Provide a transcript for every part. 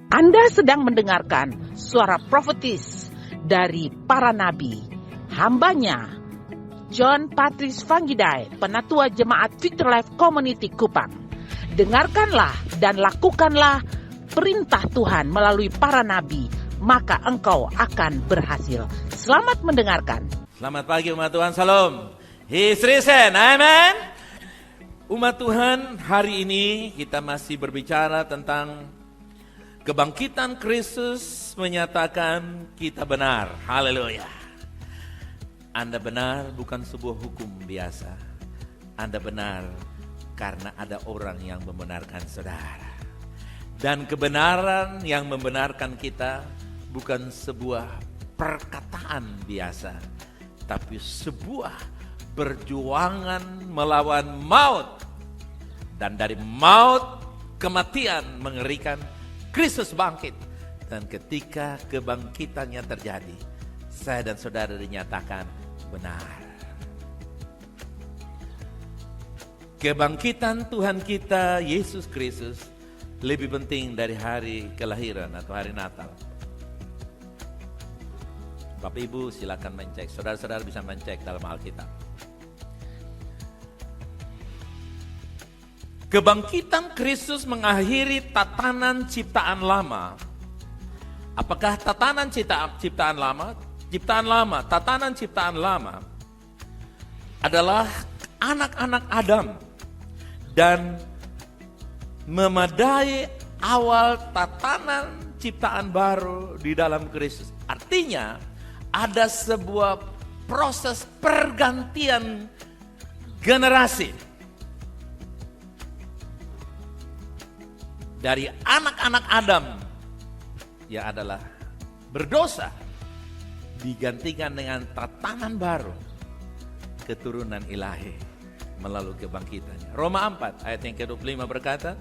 Anda sedang mendengarkan suara profetis dari para nabi, hambanya John Patrice Vanggidai, Penatua Jemaat Victory Life Community Kupang. Dengarkanlah dan lakukanlah perintah Tuhan melalui para nabi, maka engkau akan berhasil. Selamat mendengarkan. Selamat pagi umat Tuhan, salam. He's risen, amen. Umat Tuhan, hari ini kita masih berbicara tentang kebangkitan Kristus menyatakan kita benar. Haleluya. Anda benar bukan sebuah hukum biasa. Anda benar karena ada orang yang membenarkan saudara. Dan kebenaran yang membenarkan kita bukan sebuah perkataan biasa, tapi sebuah perjuangan melawan maut. Dan dari maut, kematian mengerikan, Kristus bangkit. Dan ketika kebangkitannya terjadi, saya dan saudara dinyatakan benar. Kebangkitan Tuhan kita, Yesus Kristus, lebih penting dari hari kelahiran atau hari Natal. Bapak Ibu silakan mencek, saudara-saudara bisa mencek dalam Alkitab. Kebangkitan Kristus mengakhiri tatanan ciptaan lama. Apakah tatanan ciptaan lama? Tatanan ciptaan lama adalah anak-anak Adam dan memadai awal tatanan ciptaan baru di dalam Kristus. Artinya ada sebuah proses pergantian generasi. Dari anak-anak Adam yang adalah berdosa digantikan dengan tatanan baru keturunan ilahi melalui kebangkitannya. Roma 4 ayat yang ke-25 berkata,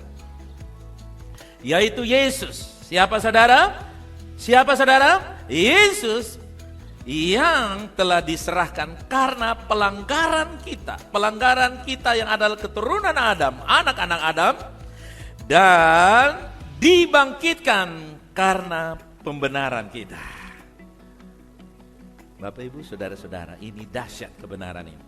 yaitu Yesus. Siapa saudara? Siapa saudara? Yesus yang telah diserahkan karena pelanggaran kita yang adalah keturunan Adam, anak-anak Adam, dan dibangkitkan karena pembenaran kita. Bapak Ibu, saudara-saudara, ini dahsyat kebenaran ini.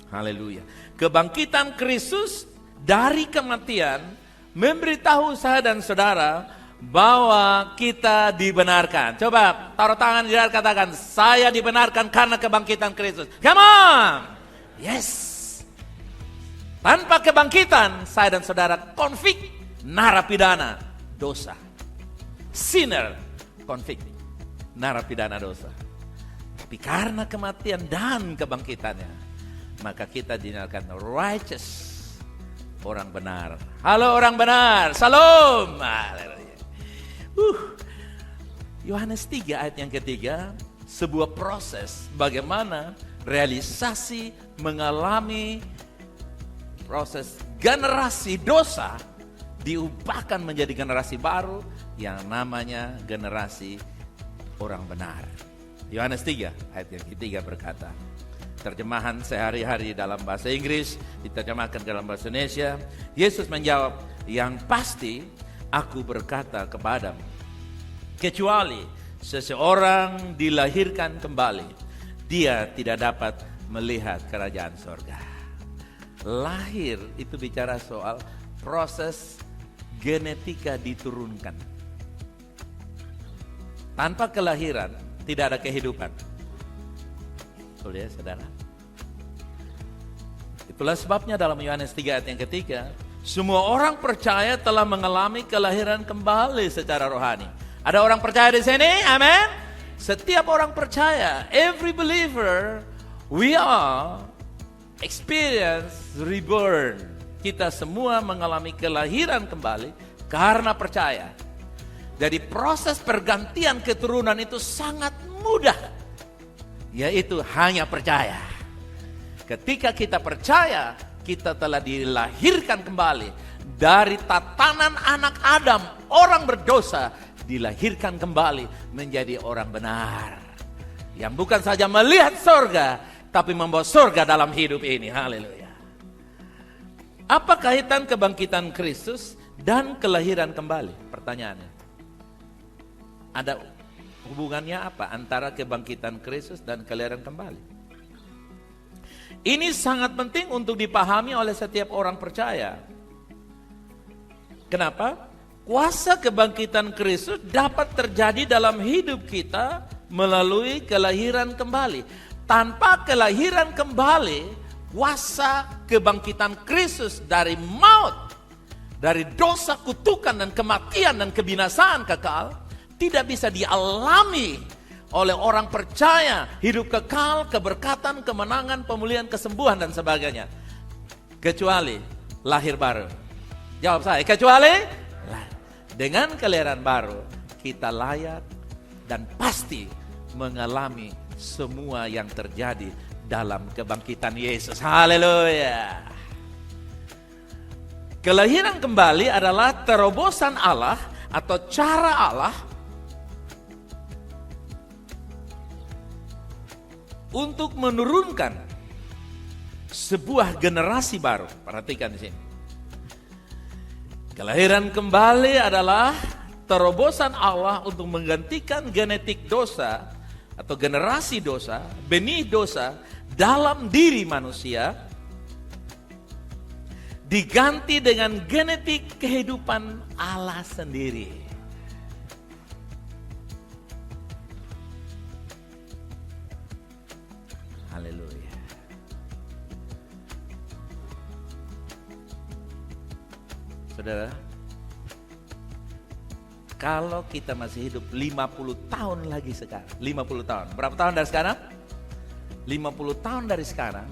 Haleluya. Kebangkitan Kristus dari kematian memberitahu saya dan saudara bahwa kita dibenarkan. Coba taruh tangan di dalam, katakan, saya dibenarkan karena kebangkitan Kristus. Come on. Yes. Tanpa kebangkitan, saya dan saudara konflik, narapidana dosa. Sinner, konflik, narapidana dosa. Tapi karena kematian dan kebangkitannya, maka kita dinyatakan righteous, orang benar. Halo orang benar, salam. Yohanes 3 ayat yang ketiga, sebuah proses bagaimana realisasi mengalami proses generasi dosa diubahkan menjadi generasi baru yang namanya generasi orang benar. Yohanes 3 ayat yang ketiga berkata, terjemahan sehari-hari dalam bahasa Inggris, diterjemahkan dalam bahasa Indonesia. Yesus menjawab, yang pasti aku berkata kepadamu, kecuali seseorang dilahirkan kembali, dia tidak dapat melihat kerajaan sorga. Lahir itu bicara soal proses genetika diturunkan. Tanpa kelahiran tidak ada kehidupan. Betul ya saudara? Itulah sebabnya dalam Yohanes 3 ayat yang ketiga, semua orang percaya telah mengalami kelahiran kembali secara rohani. Ada orang percaya di sini? Amin. Setiap orang percaya, every believer, we are experience reborn. Kita semua mengalami kelahiran kembali karena percaya. Jadi proses pergantian keturunan itu sangat mudah, yaitu hanya percaya. Ketika kita percaya, kita telah dilahirkan kembali dari tatanan anak Adam, orang berdosa, dilahirkan kembali menjadi orang benar. Yang bukan saja melihat surga, tapi membawa surga dalam hidup ini. Haleluya. Apa kaitan kebangkitan Kristus dan kelahiran kembali? Pertanyaannya. Ada hubungannya apa antara kebangkitan Kristus dan kelahiran kembali? Ini sangat penting untuk dipahami oleh setiap orang percaya. Kenapa? Kuasa kebangkitan Kristus dapat terjadi dalam hidup kita melalui kelahiran kembali. Tanpa kelahiran kembali, kuasa kebangkitan Kristus dari maut, dari dosa, kutukan dan kematian dan kebinasaan kekal tidak bisa dialami oleh orang percaya. Hidup kekal, keberkatan, kemenangan, pemulihan, kesembuhan dan sebagainya, kecuali lahir baru. Jawab saya, kecuali dengan kelahiran baru kita layak dan pasti mengalami semua yang terjadi dalam kebangkitan Yesus. Haleluya. Kelahiran kembali adalah terobosan Allah atau cara Allah untuk menurunkan sebuah generasi baru. Perhatikan di sini. Kelahiran kembali adalah terobosan Allah untuk menggantikan genetik dosa atau generasi dosa, benih dosa dalam diri manusia, diganti dengan genetik kehidupan Allah sendiri. Haleluya. Saudara, kalau kita masih hidup 50 tahun lagi sekarang, 50 tahun. Berapa tahun dari sekarang? 50 tahun dari sekarang,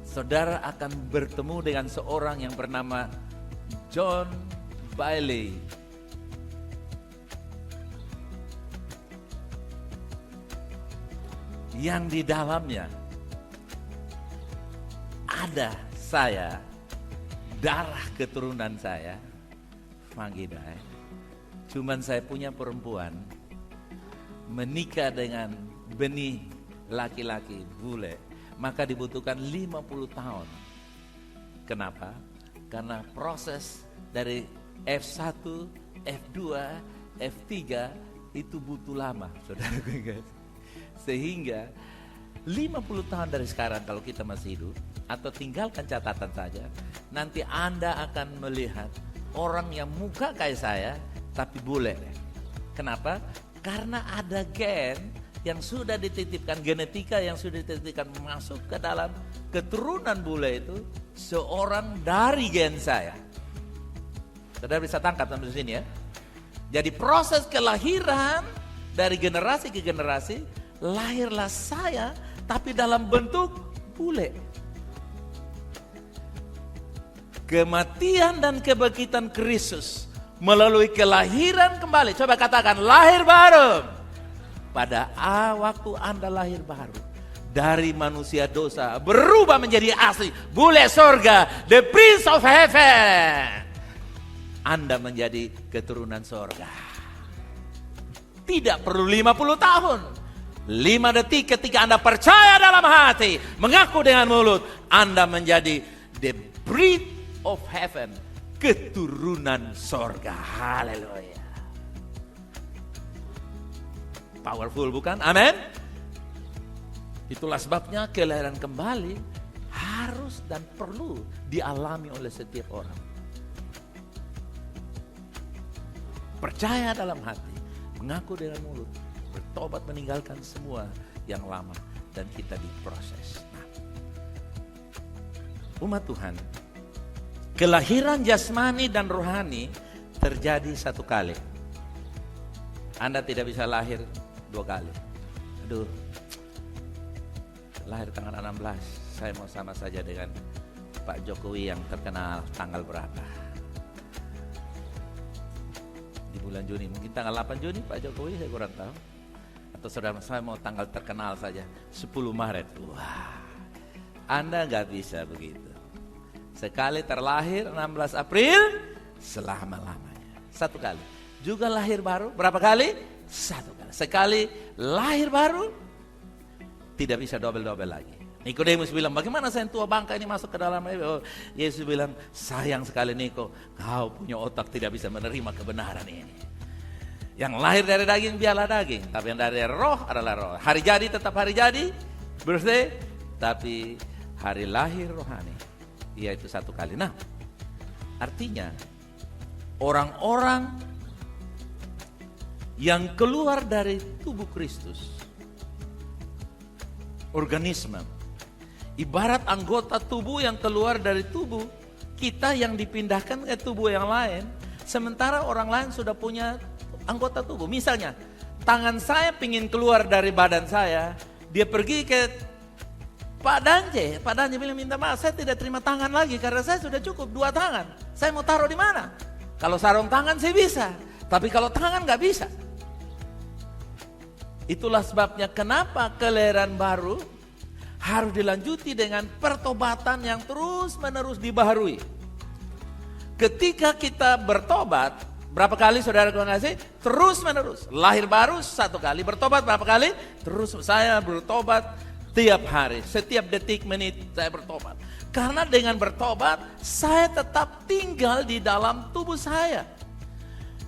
saudara akan bertemu dengan seorang yang bernama John Bailey. Yang di dalamnya ada saya, darah keturunan saya, Fangidai. Cuman saya punya perempuan, menikah dengan benih laki-laki bule, maka dibutuhkan 50 tahun. Kenapa? Karena proses dari F1, F2, F3 itu butuh lama, saudara guys. Sehingga 50 tahun dari sekarang kalau kita masih hidup, atau tinggalkan catatan saja, nanti Anda akan melihat orang yang muka kayak saya tapi bule. Kenapa? Karena ada gen yang sudah dititipkan, genetika yang sudah dititipkan masuk ke dalam keturunan bule itu, seorang dari gen saya. Saudara bisa tangkap sampai sini ya. Jadi proses kelahiran dari generasi ke generasi, lahirlah saya tapi dalam bentuk bule. Kematian dan kebangkitan Kristus melalui kelahiran kembali. Coba katakan lahir baru. Pada waktu Anda lahir baru dari manusia dosa berubah menjadi asli bule sorga, the prince of heaven. Anda menjadi keturunan sorga. Tidak perlu 50 tahun. 5 detik ketika Anda percaya dalam hati, mengaku dengan mulut, Anda menjadi the breed of heaven, keturunan sorga. Haleluya. Powerful bukan? Amin. Itulah sebabnya kelahiran kembali harus dan perlu dialami oleh setiap orang. Percaya dalam hati, mengaku dengan mulut, bertobat meninggalkan semua yang lama, dan kita diproses. Nah, umat Tuhan, kelahiran jasmani dan rohani terjadi satu kali. Anda tidak bisa lahir 2 kali. Aduh, lahir tanggal 16, saya mau sama saja dengan Pak Jokowi yang terkenal tanggal berapa? Di bulan Juni, mungkin tanggal 8 Juni Pak Jokowi, saya kurang tahu. Atau saudara saya mau tanggal terkenal saja, 10 Maret. Wah, Anda nggak bisa begitu. Sekali terlahir 16 April, selama-lamanya. 1 kali. Juga lahir baru, berapa kali? 1 kali. Sekali lahir baru, tidak bisa double-double lagi. Nikodemus bilang, bagaimana saya yang tua bangka ini masuk ke dalam? Yesus bilang, sayang sekali Niko, kau punya otak tidak bisa menerima kebenaran ini. Yang lahir dari daging biarlah daging, tapi yang dari roh adalah roh. Hari jadi tetap hari jadi, birthday, tapi hari lahir rohani, yaitu satu kali. Nah, artinya orang-orang yang keluar dari tubuh Kristus, organisme, ibarat anggota tubuh yang keluar dari tubuh kita yang dipindahkan ke tubuh yang lain, sementara orang lain sudah punya anggota tubuh. Misalnya, tangan saya pingin keluar dari badan saya, dia pergi ke Pak Danje bilang minta maaf, saya tidak terima tangan lagi karena saya sudah cukup 2 tangan. Saya mau taruh di mana? Kalau sarung tangan saya bisa, tapi kalau tangan nggak bisa. Itulah sebabnya kenapa kelahiran baru harus dilanjuti dengan pertobatan yang terus-menerus dibaharui. Ketika kita bertobat, berapa kali saudara kasih? Terus-menerus. Lahir baru 1 kali, bertobat berapa kali? Terus saya bertobat tiap hari, setiap detik menit saya bertobat. Karena dengan bertobat, saya tetap tinggal di dalam tubuh saya.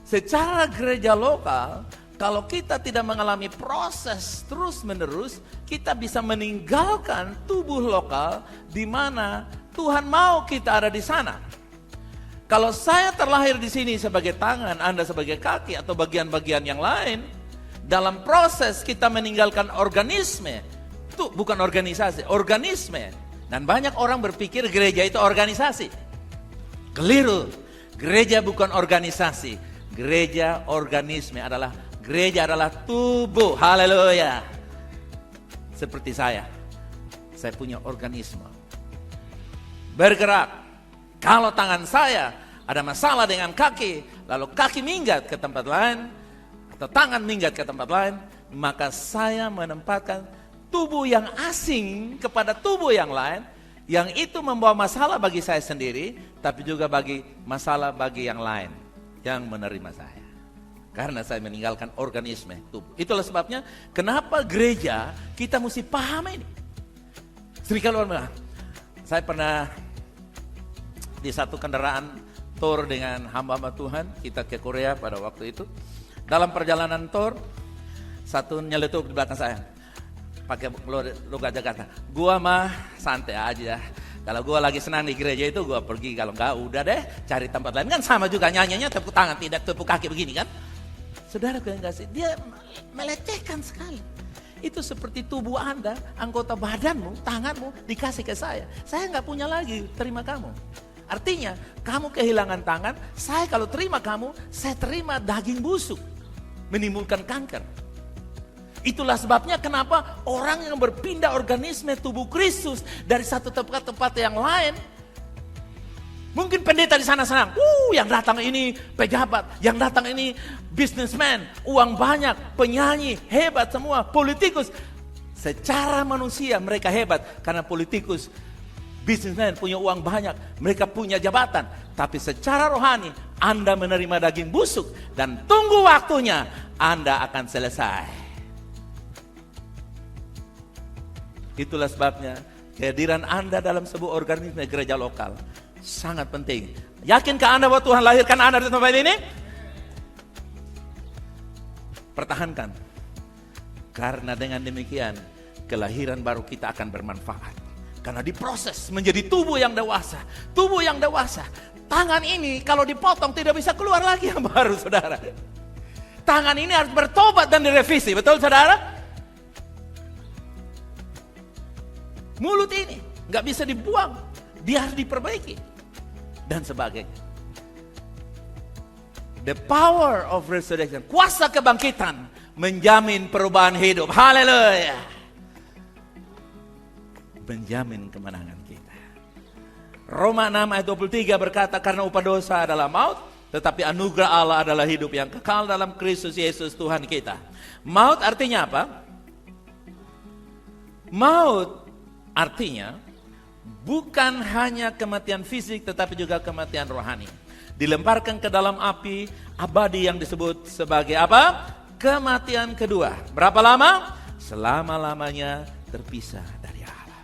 Secara gereja lokal, kalau kita tidak mengalami proses terus-menerus, kita bisa meninggalkan tubuh lokal di mana Tuhan mau kita ada di sana. Kalau saya terlahir di sini sebagai tangan, Anda sebagai kaki atau bagian-bagian yang lain, dalam proses kita meninggalkan organisme, itu bukan organisasi, organisme. Dan banyak orang berpikir gereja itu organisasi. Keliru. Gereja bukan organisasi. Gereja organisme gereja adalah tubuh. Haleluya. Seperti saya punya organisme. Bergerak. Kalau tangan saya ada masalah dengan kaki, lalu kaki minggat ke tempat lain, atau tangan minggat ke tempat lain, maka saya menempatkan tubuh yang asing kepada tubuh yang lain, yang itu membawa masalah bagi saya sendiri, tapi juga masalah bagi yang lain yang menerima saya. Karena saya meninggalkan organisme tubuh. Itulah sebabnya kenapa gereja kita mesti paham ini. Serikali orang, saya pernah di satu kendaraan tour dengan hamba-hamba Tuhan, kita ke Korea pada waktu itu. Dalam perjalanan tour, satu nyeletuk di belakang saya, pakai logat Jakarta. Gua mah santai aja. Kalau gua lagi senang di gereja itu gua pergi, kalau enggak udah deh cari tempat lain. Kan sama juga nyanyinya tepuk tangan, tidak tepuk kaki begini kan. Saudara yang kasih, dia melecehkan sekali. Itu seperti tubuh Anda, anggota badanmu, tanganmu dikasih ke saya. Saya enggak punya lagi, terima kamu. Artinya, kamu kehilangan tangan, saya kalau terima kamu, saya terima daging busuk, menimbulkan kanker. Itulah sebabnya kenapa orang yang berpindah organisme tubuh Kristus dari satu tempat yang lain, mungkin pendeta di sana senang, yang datang ini pejabat, yang datang ini businessman, uang banyak, penyanyi, hebat semua, politikus. Secara manusia mereka hebat karena politikus, businessman punya uang banyak, mereka punya jabatan. Tapi secara rohani, Anda menerima daging busuk dan tunggu waktunya, Anda akan selesai. Itulah sebabnya kehadiran Anda dalam sebuah organisme gereja lokal sangat penting. Yakinkah Anda bahwa Tuhan lahirkan Anda di tempat ini? Pertahankan. Karena dengan demikian, kelahiran baru kita akan bermanfaat. Karena diproses menjadi tubuh yang dewasa. Tubuh yang dewasa. Tangan ini kalau dipotong tidak bisa keluar lagi yang baru, saudara. Tangan ini harus bertobat dan direvisi. Betul, saudara? Mulut ini nggak bisa dibuang. Dia harus diperbaiki. Dan sebagainya. The power of resurrection. Kuasa kebangkitan menjamin perubahan hidup. Haleluya. Menjamin kemenangan kita. Roma 6 ayat 23 berkata, karena upah dosa adalah maut, tetapi anugerah Allah adalah hidup yang kekal dalam Kristus Yesus Tuhan kita. Maut artinya apa? Maut artinya bukan hanya kematian fisik, tetapi juga kematian rohani. Dilemparkan ke dalam api abadi yang disebut sebagai apa? Kematian kedua. Berapa lama? Selama-lamanya terpisah dari Allah.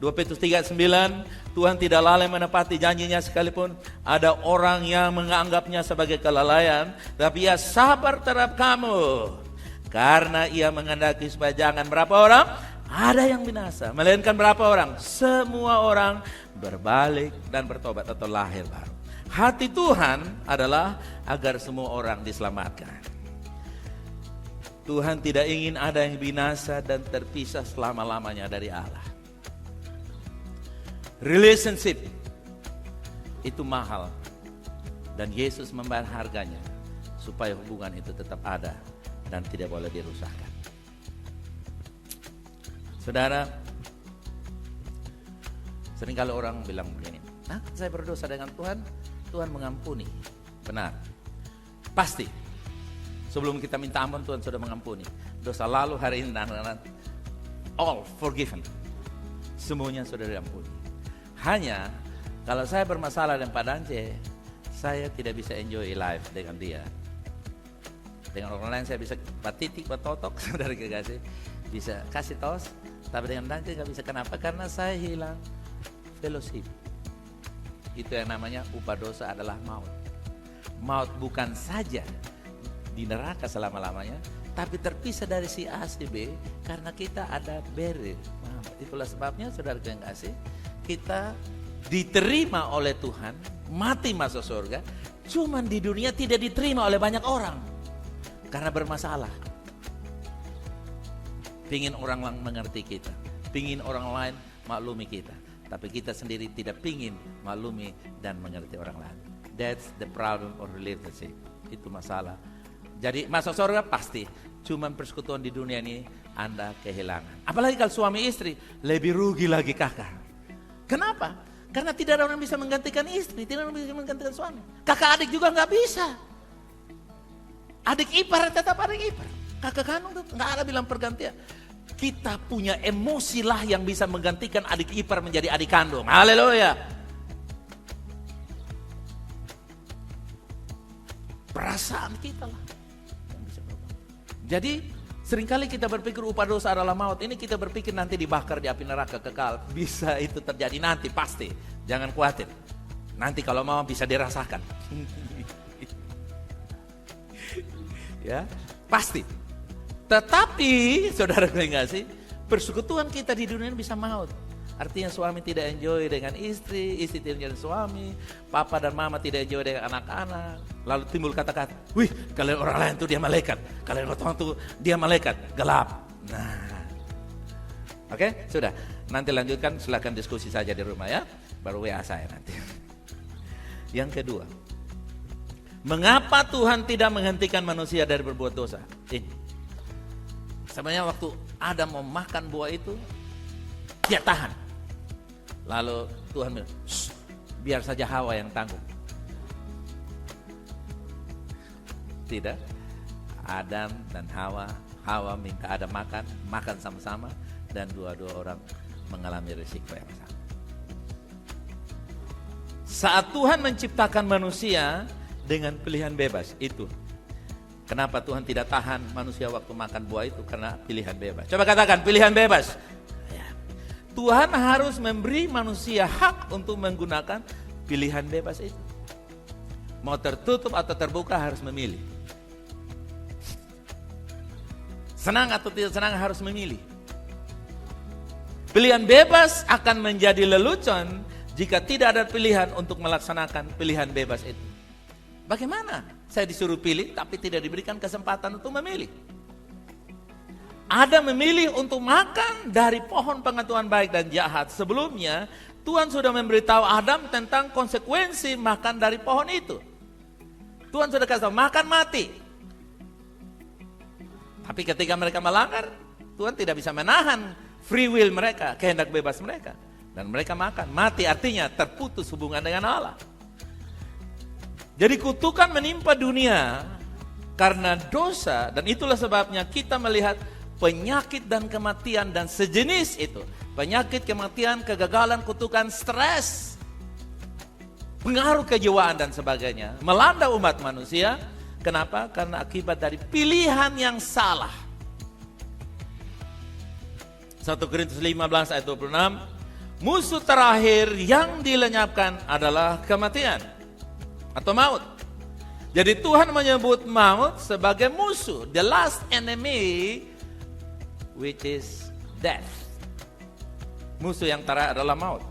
2 Petrus 3:9, Tuhan tidak lalai menepati janjinya sekalipun ada orang yang menganggapnya sebagai kelalaian. Tapi ia sabar terhadap kamu. Karena ia menghendaki supaya jangan berapa orang? Ada yang binasa. Melainkan berapa orang? Semua orang berbalik dan bertobat atau lahir baru. Hati Tuhan adalah agar semua orang diselamatkan. Tuhan tidak ingin ada yang binasa dan terpisah selama-lamanya dari Allah. Relationship itu mahal dan Yesus membayar harganya supaya hubungan itu tetap ada dan tidak boleh dirusakkan. Saudara, seringkali orang bilang begini, saya berdosa dengan Tuhan, Tuhan mengampuni. Benar, pasti. Sebelum kita minta ampun, Tuhan sudah mengampuni. Dosa lalu, hari ini, dan all forgiven. Semuanya sudah diampuni. Hanya, kalau saya bermasalah dengan Pak Dance, saya tidak bisa enjoy life dengan dia. Dengan orang lain saya bisa patitik, patotok, saudara kekasih. Bisa kasih tos, tapi dengan Dance gak bisa. Kenapa? Karena saya hilang fellowship. Itu yang namanya upah dosa adalah maut. Maut bukan saja di neraka selama-lamanya, tapi terpisah dari si A, si B, karena kita ada barrier. Itulah sebabnya saudara yang kasih, kita diterima oleh Tuhan, mati masuk surga, cuman di dunia tidak diterima oleh banyak orang, karena bermasalah. Pingin orang lain mengerti kita, pingin orang lain maklumi kita, tapi kita sendiri tidak pingin maklumi dan mengerti orang lain. That's the problem of relationship. Itu masalah. Jadi masuk surga pasti, cuman persekutuan di dunia ini Anda kehilangan. Apalagi kalau suami istri, lebih rugi lagi kakak. Kenapa? Karena tidak ada orang bisa menggantikan istri, tidak ada orang bisa menggantikan suami. Kakak adik juga nggak bisa. Adik ipar tetap adik ipar. Kakak kandung nggak ada bilang pergantian. Kita punya emosi lah yang bisa menggantikan adik ipar menjadi adik kandung. Haleluya. Perasaan kita lah. Jadi seringkali kita berpikir upah dosa adalah maut. Ini kita berpikir nanti dibakar di api neraka kekal. Bisa itu terjadi nanti pasti. Jangan khawatir. Nanti kalau mau bisa dirasakan. Ya, pasti. Tetapi saudara enggak sih, persekutuan kita di dunia ini bisa maut. Artinya suami tidak enjoy dengan istri, istri tidak enjoy dengan suami, papa dan mama tidak enjoy dengan anak-anak. Lalu timbul kata-kata, wih kalian orang lain tuh dia malaikat, kalian orang tuh dia malaikat, gelap. Nah, oke, sudah. Nanti lanjutkan, silakan diskusi saja di rumah ya, baru WA saya nanti. Yang kedua, mengapa Tuhan tidak menghentikan manusia dari berbuat dosa? Sebenarnya waktu Adam mau makan buah itu, dia tahan. Lalu Tuhan bilang, biar saja Hawa yang tanggung. Tidak, Adam dan Hawa minta Adam makan sama-sama, dan dua-dua orang mengalami risiko yang sama. Saat Tuhan menciptakan manusia dengan pilihan bebas, itu kenapa Tuhan tidak tahan manusia waktu makan buah itu, karena pilihan bebas. Coba katakan pilihan bebas. Tuhan harus memberi manusia hak untuk menggunakan pilihan bebas itu. Mau tertutup atau terbuka harus memilih. Senang atau tidak senang harus memilih. Pilihan bebas akan menjadi lelucon jika tidak ada pilihan untuk melaksanakan pilihan bebas itu. Bagaimana? Saya disuruh pilih tapi tidak diberikan kesempatan untuk memilih. Ada memilih untuk makan dari pohon pengetahuan baik dan jahat. Sebelumnya Tuhan sudah memberitahu Adam tentang konsekuensi makan dari pohon itu. Tuhan sudah kasih tahu, makan mati. Tapi ketika mereka melanggar, Tuhan tidak bisa menahan free will mereka, kehendak bebas mereka. Dan mereka makan, mati artinya terputus hubungan dengan Allah. Jadi kutukan menimpa dunia karena dosa, dan itulah sebabnya kita melihat penyakit dan kematian dan sejenis itu. Penyakit, kematian, kegagalan, kutukan, stres, pengaruh kejiwaan dan sebagainya melanda umat manusia. Kenapa? Karena akibat dari pilihan yang salah. 1 Korintus 15 ayat 26, musuh terakhir yang dilenyapkan adalah kematian atau maut. Jadi Tuhan menyebut maut sebagai musuh, the last enemy, which is death. Musuh yang terakhir adalah maut.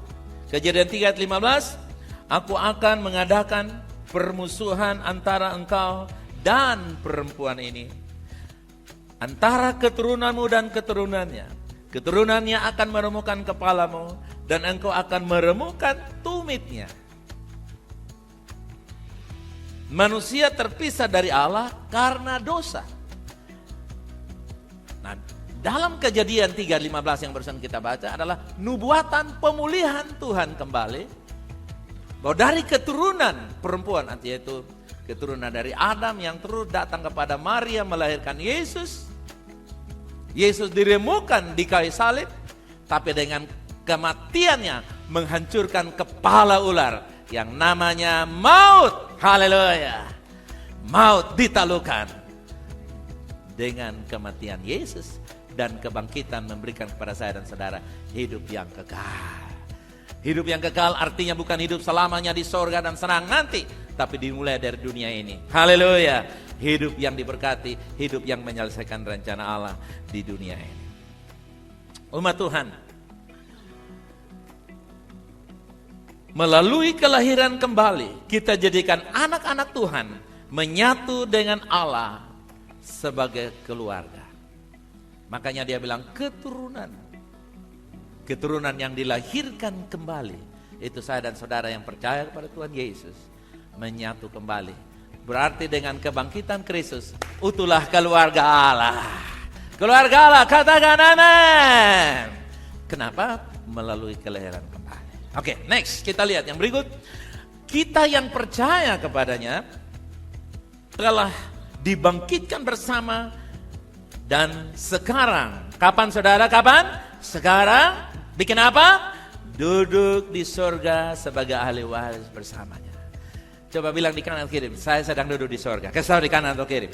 Kejadian 3 ayat 15, aku akan mengadakan permusuhan antara engkau dan perempuan ini, antara keturunanmu dan keturunannya. Keturunannya akan meremukkan kepalamu, dan engkau akan meremukkan tumitnya. Manusia terpisah dari Allah karena dosa. Nah, dalam Kejadian 3:15 yang barusan kita baca adalah nubuatan pemulihan Tuhan kembali, bahwa dari keturunan perempuan, yaitu keturunan dari Adam yang terus datang kepada Maria melahirkan Yesus. Yesus diremukkan di kayu salib, tapi dengan kematiannya menghancurkan kepala ular yang namanya maut. Haleluya. Maut ditaklukkan dengan kematian Yesus, dan kebangkitan memberikan kepada saya dan saudara hidup yang kekal. Hidup yang kekal artinya bukan hidup selamanya di sorga dan senang nanti, tapi dimulai dari dunia ini. Haleluya. Hidup yang diberkati, hidup yang menyelesaikan rencana Allah di dunia ini. Umat Tuhan, melalui kelahiran kembali, kita jadikan anak-anak Tuhan menyatu dengan Allah sebagai keluarga. Makanya dia bilang keturunan. Keturunan yang dilahirkan kembali, itu saya dan saudara yang percaya kepada Tuhan Yesus, menyatu kembali. Berarti dengan kebangkitan Kristus, utuhlah keluarga Allah. Keluarga Allah, katakan amin. Kenapa? Melalui kelahiran kembali. Oke, next kita lihat yang berikut. Kita yang percaya kepadanya telah dibangkitkan bersama, dan sekarang, kapan saudara? Kapan? Sekarang bikin apa? Duduk di surga sebagai ahli waris bersamanya. Coba bilang di kanan atau kiri, saya sedang duduk di surga. Kasih tahu di kanan atau kiri.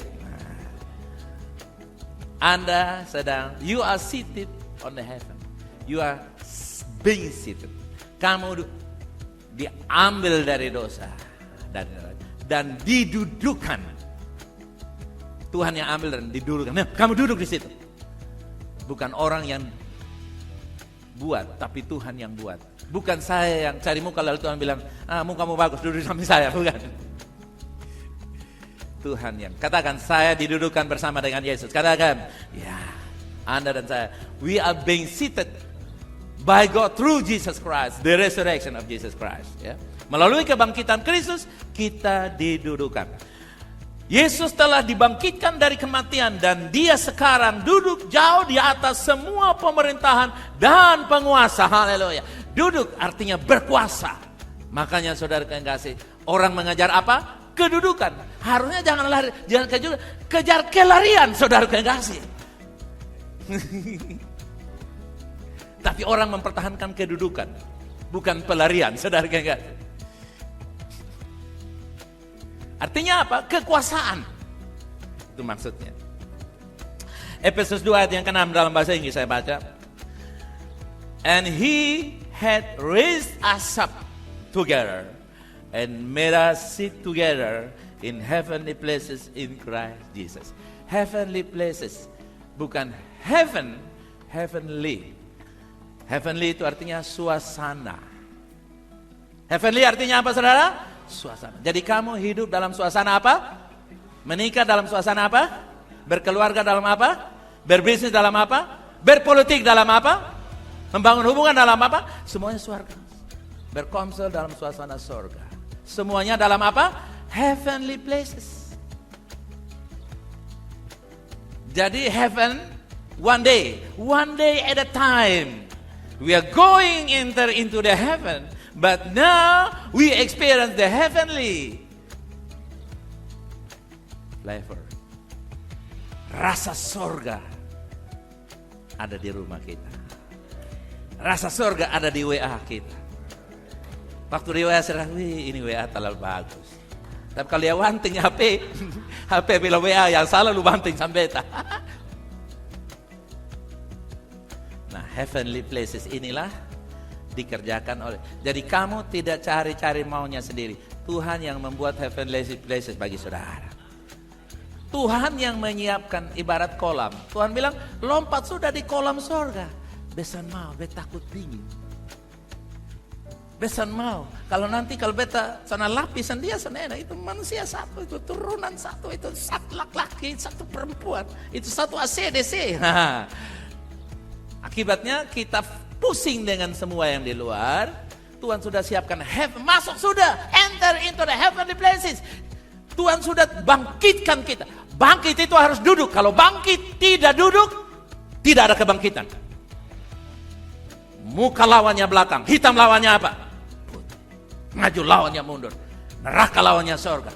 Anda sedang, you are seated on the heaven. You are being seated. Kamu diambil dari dosa dan didudukan. Tuhan yang ambil dan didudukan. Nah, kamu duduk di situ. Bukan orang yang buat, tapi Tuhan yang buat. Bukan saya yang cari muka lalu Tuhan bilang, mukamu bagus, duduk sama saya. Bukan. Tuhan yang katakan, saya didudukan bersama dengan Yesus. Katakan, ya, Anda dan saya, we are being seated by God through Jesus Christ, the resurrection of Jesus Christ. Ya. Melalui kebangkitan Kristus, kita didudukan. Yesus telah dibangkitkan dari kematian, dan dia sekarang duduk jauh di atas semua pemerintahan dan penguasa. Haleluya. Duduk artinya berkuasa. Makanya saudara yang kasih, orang mengejar apa? Kedudukan. Harusnya jangan lari, jangan kejar kelarian, saudara yang kasih. Tapi orang mempertahankan kedudukan, bukan pelarian, saudara yang kasih. Artinya apa? Kekuasaan. Itu maksudnya. Efesus 2 ayat yang ke-6 dalam bahasa Inggris saya baca. And he had raised us up together and made us sit together in heavenly places in Christ Jesus. Heavenly places. Bukan heaven, heavenly. Heavenly itu artinya suasana. Heavenly artinya apa, saudara? Suasana. Jadi kamu hidup dalam suasana apa? Menikah dalam suasana apa? Berkeluarga dalam apa? Berbisnis dalam apa? Berpolitik dalam apa? Membangun hubungan dalam apa? Semuanya surga. Berkomsel dalam suasana surga. Semuanya dalam apa? Heavenly places. Jadi heaven, one day at a time. We are going enter into the heaven. But now we experience the heavenly flavor. Rasa surga ada di rumah kita. Rasa surga ada di WA kita. Waktu di WA serang, ini WA terlalu bagus. Tapi kalau dia banting HP bilang WA yang salah lu banting sampai tak. Nah, heavenly places inilah dikerjakan oleh. Jadi kamu tidak cari-cari maunya sendiri. Tuhan yang membuat heavenly places bagi saudara. Tuhan yang menyiapkan ibarat kolam. Tuhan bilang, lompat sudah di kolam sorga. Besan mau, beta takut dingin. Besan mau. Kalau beta sana lapisan dia sana itu manusia satu, itu turunan satu, itu satu laki-laki, satu perempuan, itu satu ACDC. Akibatnya kita pusing dengan semua yang di luar. Tuhan sudah siapkan masuk sudah, enter into the heavenly places. Tuhan sudah bangkitkan kita. Bangkit itu harus duduk. Kalau bangkit tidak duduk, tidak ada kebangkitan. Muka lawannya belakang, hitam lawannya apa? Maju lawannya mundur, neraka lawannya sorga.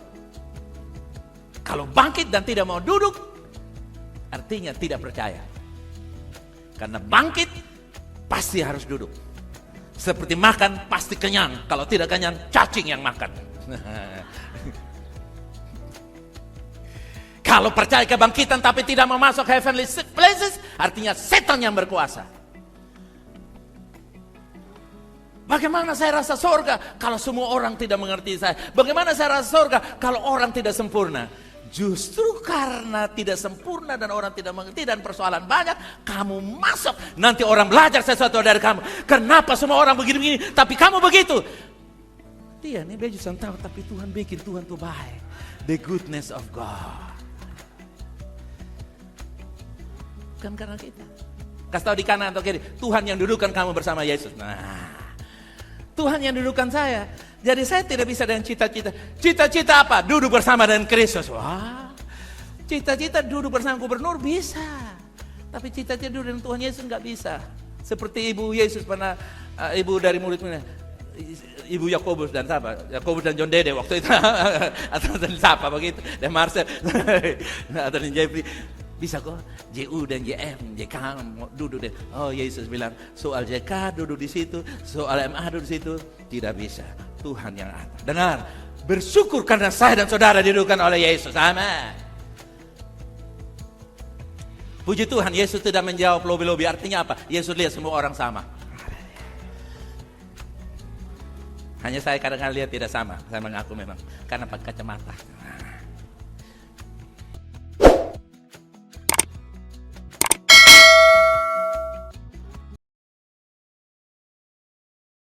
Kalau bangkit dan tidak mau duduk, artinya tidak percaya. Karena bangkit pasti harus duduk. Seperti makan pasti kenyang. Kalau tidak kenyang, cacing yang makan. Kalau percaya kebangkitan tapi tidak mau masuk heavenly places, artinya setan yang berkuasa. Bagaimana saya rasa sorga kalau semua orang tidak mengerti saya? Bagaimana saya rasa sorga kalau orang tidak sempurna? Justru karena tidak sempurna dan orang tidak mengerti dan persoalan banyak, kamu masuk. Nanti orang belajar sesuatu dari kamu. Kenapa semua orang begini-begini, tapi kamu begitu? Dia nih baju tahu, tapi Tuhan bikin, Tuhan tuh baik. The goodness of God. Bukan karena kita. Kasih tahu di kanan atau kiri, Tuhan yang dudukkan kamu bersama Yesus. Nah, Tuhan yang dudukkan saya. Jadi saya tidak bisa dengan cita-cita. Cita-cita apa? Duduk bersama dengan Kristus. Wah, cita-cita duduk bersama gubernur bisa. Tapi cita-cita duduk dengan Tuhan Yesus nggak bisa. Seperti ibu Yesus pernah, ibu dari murid-muridnya, ibu Yakobus dan siapa? Yakobus dan John Dede waktu itu. Atau siapa begitu? Dan Marcel. Atau dan Jeffrey. Bisa kok JU dan JM, JK duduk deh. Oh, Yesus bilang soal JK duduk di situ, soal MA duduk di situ. Tidak bisa. Tuhan yang atas. Dengar, bersyukur karena saya dan saudara didudukkan oleh Yesus. Amin. Puji Tuhan, Yesus tidak menjawab lobi-lobi. Artinya apa? Yesus lihat semua orang sama. Hanya saya kadang-kadang lihat tidak sama. Saya mengaku memang karena pakai kacamata.